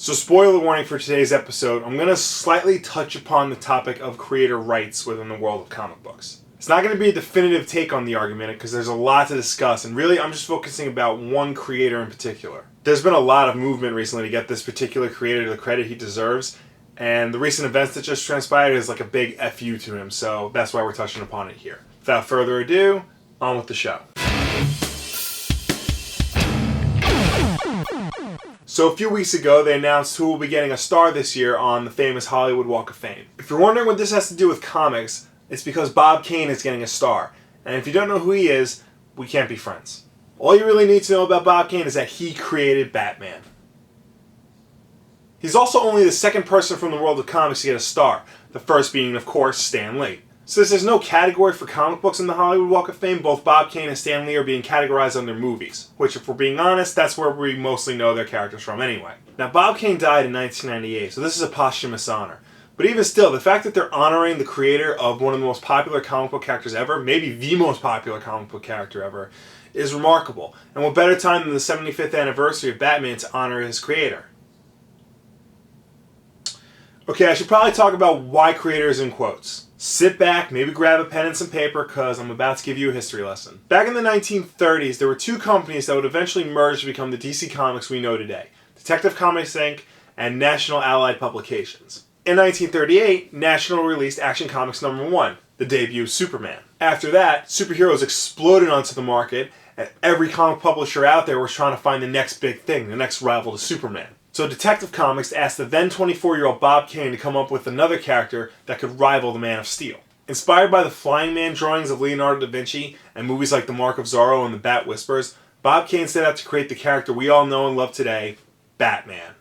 So spoiler warning for today's episode, I'm going to slightly touch upon the topic of creator rights within the world of comic books. It's not going to be a definitive take on the argument because there's a lot to discuss, and really I'm just focusing about one creator in particular. There's been a lot of movement recently to get this particular creator the credit he deserves, and the recent events that just transpired is like a big FU to him, so that's why we're touching upon it here. Without further ado, on with the show. So a few weeks ago, they announced who will be getting a star this year on the famous Hollywood Walk of Fame. If you're wondering what this has to do with comics, it's because Bob Kane is getting a star. And if you don't know who he is, we can't be friends. All you really need to know about Bob Kane is that he created Batman. He's also only the second person from the world of comics to get a star, the first being, of course, Stan Lee. Since there's no category for comic books in the Hollywood Walk of Fame, both Bob Kane and Stan Lee are being categorized under movies, which, if we're being honest, that's where we mostly know their characters from anyway. Now, Bob Kane died in 1998, so this is a posthumous honor. But even still, the fact that they're honoring the creator of one of the most popular comic book characters ever, maybe the most popular comic book character ever, is remarkable. And what better time than the 75th anniversary of Batman to honor his creator? Okay, I should probably talk about why creators in quotes. Sit back, maybe grab a pen and some paper, because I'm about to give you a history lesson. Back in the 1930s, there were two companies that would eventually merge to become the DC Comics we know today. Detective Comics Inc. and National Allied Publications. In 1938, National released Action Comics #1, the debut of Superman. After that, superheroes exploded onto the market, and every comic publisher out there was trying to find the next big thing, the next rival to Superman. So Detective Comics asked the then 24-year-old Bob Kane to come up with another character that could rival the Man of Steel. Inspired by the Flying Man drawings of Leonardo da Vinci and movies like The Mark of Zorro and The Bat Whispers, Bob Kane set out to create the character we all know and love today, Batman.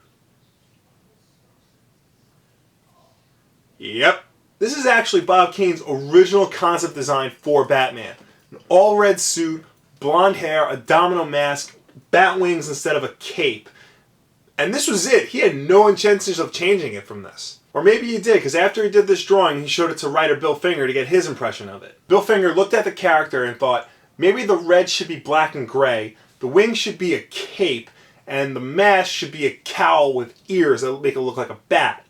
Yep, this is actually Bob Kane's original concept design for Batman. An all-red suit, blonde hair, a domino mask, bat wings instead of a cape. And this was it. He had no intentions of changing it from this. Or maybe he did, because after he did this drawing, he showed it to writer Bill Finger to get his impression of it. Bill Finger looked at the character and thought, maybe the red should be black and gray, the wings should be a cape, and the mask should be a cowl with ears that would make it look like a bat.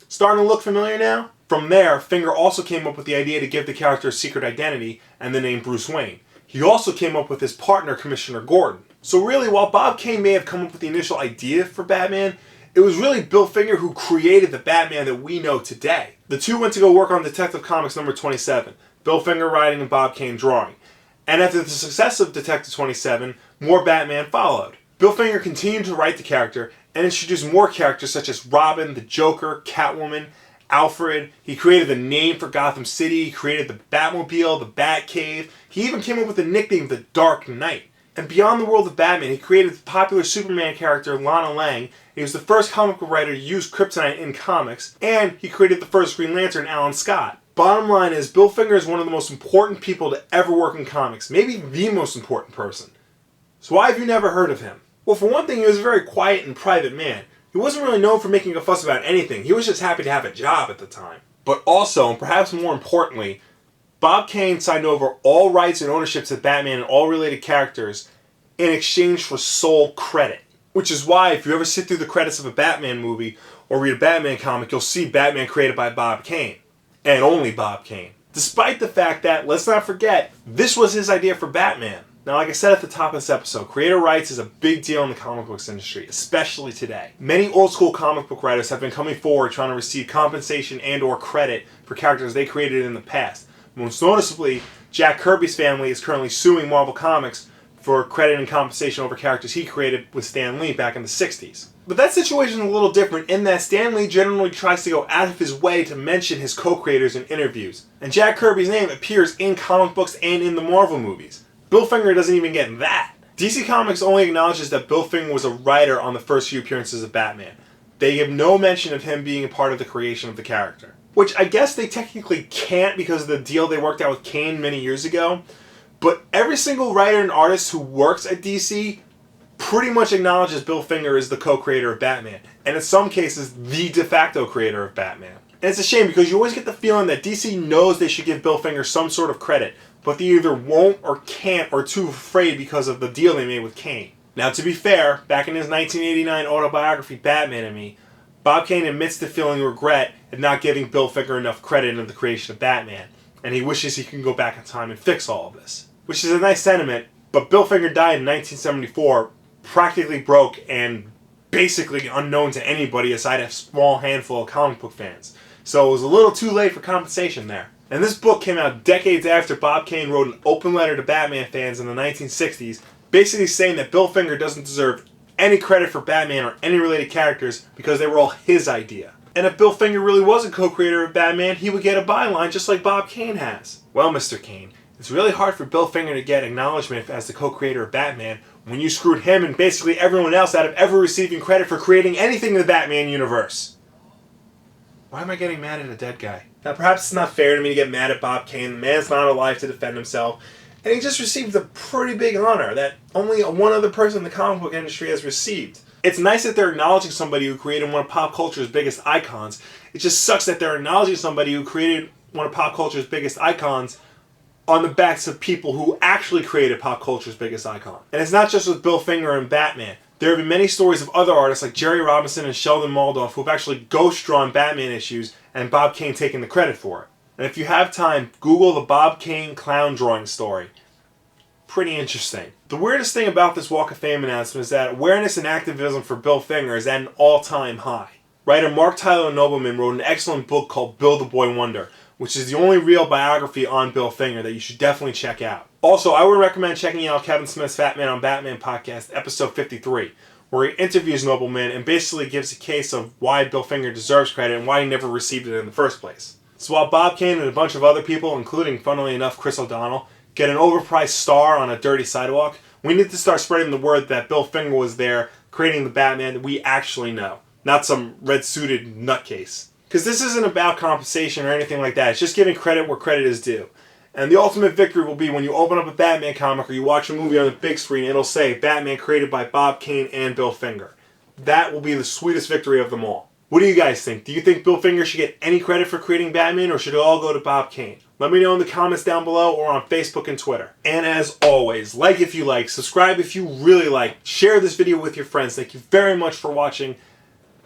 Starting to look familiar now? From there, Finger also came up with the idea to give the character a secret identity and the name Bruce Wayne. He also came up with his partner, Commissioner Gordon. So really, while Bob Kane may have come up with the initial idea for Batman, it was really Bill Finger who created the Batman that we know today. The two went to go work on Detective Comics #27, Bill Finger writing and Bob Kane drawing. And after the success of Detective 27, more Batman followed. Bill Finger continued to write the character and introduced more characters such as Robin, the Joker, Catwoman, Alfred. He created the name for Gotham City, he created the Batmobile, the Batcave. He even came up with the nickname the Dark Knight. And beyond the world of Batman, he created the popular Superman character Lana Lang. He was the first comic book writer to use kryptonite in comics, and he created the first Green Lantern, Alan Scott. Bottom line is, Bill Finger is one of the most important people to ever work in comics, maybe the most important person. So why have you never heard of him? Well, for one thing, he was a very quiet and private man. He wasn't really known for making a fuss about anything. He was just happy to have a job at the time. But also, and perhaps more importantly, Bob Kane signed over all rights and ownerships of Batman and all related characters in exchange for sole credit. Which is why, if you ever sit through the credits of a Batman movie or read a Batman comic, you'll see Batman created by Bob Kane. And only Bob Kane. Despite the fact that, let's not forget, this was his idea for Batman. Now, like I said at the top of this episode, creator rights is a big deal in the comic books industry, especially today. Many old school comic book writers have been coming forward trying to receive compensation and or credit for characters they created in the past. Most noticeably, Jack Kirby's family is currently suing Marvel Comics for credit and compensation over characters he created with Stan Lee back in the 60s. But that situation is a little different in that Stan Lee generally tries to go out of his way to mention his co-creators in interviews. And Jack Kirby's name appears in comic books and in the Marvel movies. Bill Finger doesn't even get that. DC Comics only acknowledges that Bill Finger was a writer on the first few appearances of Batman. They give no mention of him being a part of the creation of the character. Which I guess they technically can't because of the deal they worked out with Kane many years ago. But every single writer and artist who works at DC pretty much acknowledges Bill Finger is the co-creator of Batman. And in some cases, the de facto creator of Batman. And it's a shame because you always get the feeling that DC knows they should give Bill Finger some sort of credit, but they either won't or can't or are too afraid because of the deal they made with Kane. Now, to be fair, back in his 1989 autobiography, Batman and Me, Bob Kane admits to feeling regret at not giving Bill Finger enough credit in the creation of Batman, and he wishes he can go back in time and fix all of this. Which is a nice sentiment, but Bill Finger died in 1974, practically broke and basically unknown to anybody aside a small handful of comic book fans. So it was a little too late for compensation there. And this book came out decades after Bob Kane wrote an open letter to Batman fans in the 1960s, basically saying that Bill Finger doesn't deserve any credit for Batman or any related characters because they were all his idea. And if Bill Finger really was a co-creator of Batman, he would get a byline just like Bob Kane has. Well, Mr. Kane, it's really hard for Bill Finger to get acknowledgement as the co-creator of Batman when you screwed him and basically everyone else out of ever receiving credit for creating anything in the Batman universe. Why am I getting mad at a dead guy? Now, perhaps it's not fair to me to get mad at Bob Kane. The man's not alive to defend himself. And he just received a pretty big honor that only one other person in the comic book industry has received. It's nice that they're acknowledging somebody who created one of pop culture's biggest icons. It just sucks that they're acknowledging somebody who created one of pop culture's biggest icons on the backs of people who actually created pop culture's biggest icon. And it's not just with Bill Finger and Batman. There have been many stories of other artists like Jerry Robinson and Sheldon Moldoff who have actually ghost-drawn Batman issues and Bob Kane taking the credit for it. And if you have time, Google the Bob Kane clown drawing story. Pretty interesting. The weirdest thing about this Walk of Fame announcement is that awareness and activism for Bill Finger is at an all-time high. Writer Mark Tyler Nobleman wrote an excellent book called Bill the Boy Wonder, which is the only real biography on Bill Finger that you should definitely check out. Also, I would recommend checking out Kevin Smith's Fat Man on Batman podcast, episode 53, where he interviews Nobleman and basically gives a case of why Bill Finger deserves credit and why he never received it in the first place. So while Bob Kane and a bunch of other people, including, funnily enough, Chris O'Donnell, get an overpriced star on a dirty sidewalk, we need to start spreading the word that Bill Finger was there creating the Batman that we actually know, not some red-suited nutcase. Because this isn't about compensation or anything like that. It's just giving credit where credit is due. And the ultimate victory will be when you open up a Batman comic or you watch a movie on the big screen, it'll say Batman created by Bob Kane and Bill Finger. That will be the sweetest victory of them all. What do you guys think? Do you think Bill Finger should get any credit for creating Batman, or should it all go to Bob Kane? Let me know in the comments down below or on Facebook and Twitter. And as always, like if you like, subscribe if you really like, share this video with your friends. Thank you very much for watching.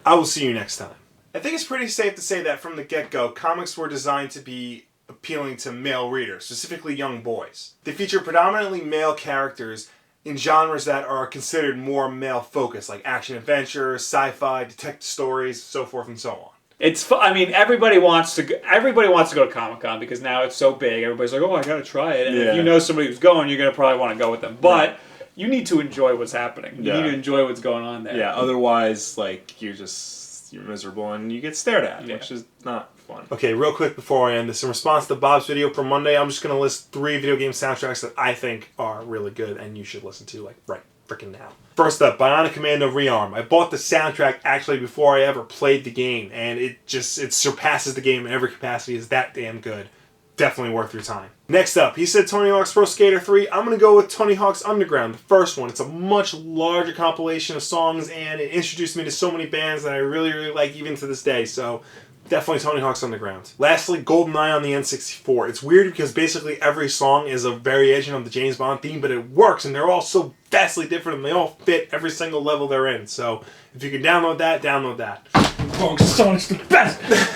I will see you next time. I think it's pretty safe to say that from the get-go, comics were designed to be appealing to male readers, specifically young boys. They feature predominantly male characters in genres that are considered more male-focused, like action-adventure, sci-fi, detective stories, so forth and so on. It's I mean, everybody wants to go to Comic-Con because now it's so big. Everybody's like, oh, I gotta try it. And if you know somebody who's going, you're gonna probably want to go with them. But you need to enjoy what's happening. You need to enjoy what's going on there. Yeah, otherwise, like, you're miserable and you get stared at, which is not fun. Okay, real quick before I end this, in response to Bob's video from Monday, I'm just going to list 3 video game soundtracks that I think are really good and you should listen to, like, right freaking now. First up, Bionic Commando Rearm. I bought the soundtrack actually before I ever played the game, and it surpasses the game in every capacity. It's that damn good. Definitely worth your time. Next up, he said Tony Hawk's Pro Skater 3. I'm going to go with Tony Hawk's Underground, the first one. It's a much larger compilation of songs, and it introduced me to so many bands that I really, really like even to this day. So, definitely Tony Hawk's Underground. Lastly, GoldenEye on the N64. It's weird because basically every song is a variation of the James Bond theme, but it works, and they're all so vastly different, and they all fit every single level they're in. So, if you can download that, download that. Sonic's the best!